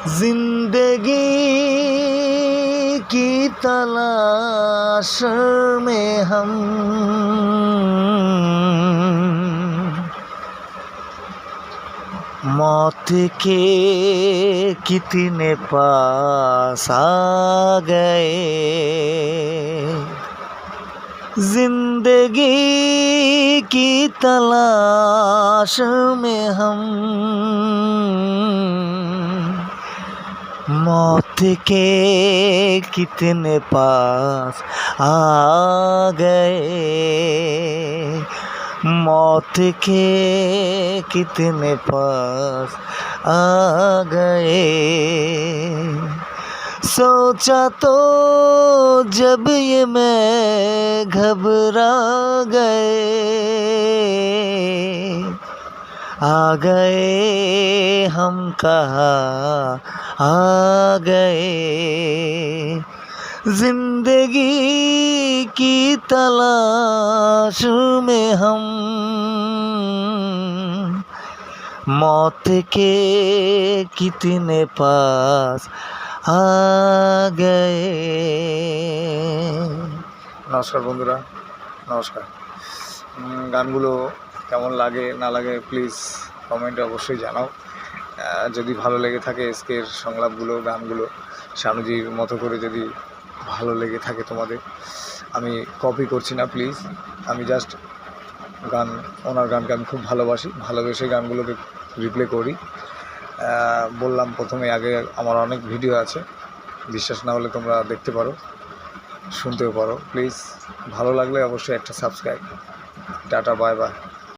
जिंदगी की तलाश में हम मौत के कितने पास आ गए। जिंदगी की तलाश में हम मौत के कितने पास आ गए। मौत के कितने पास आ गए। सोचा तो जब ये मैं घबरा गए। आ गए हम कहाँ आ गए। जिंदगी की तलाश में हम मौत के कितने पास आ गए। নমস্কার বন্ধুরা, নমস্কার। গানগুলো কেমন লাগে না লাগে প্লিজ কমেন্টে অবশ্যই জানাও। যদি ভালো লেগে থাকে এসকের সংলাপগুলো, গানগুলো শানুজির মতো করে যদি ভালো লেগে থাকে তোমাদের, আমি কপি করছি না প্লিজ, আমি জাস্ট ওনার গানকে আমি খুব ভালোবেসে গানগুলোকে রিপ্লে করি। বললাম প্রথমে, আগে আমার অনেক ভিডিও আছে, বিশ্বাস না হলে তোমরা দেখতে পারো, শুনতেও পারো। প্লিজ ভালো লাগলে অবশ্যই একটা সাবস্ক্রাইব। Tata, bye bye.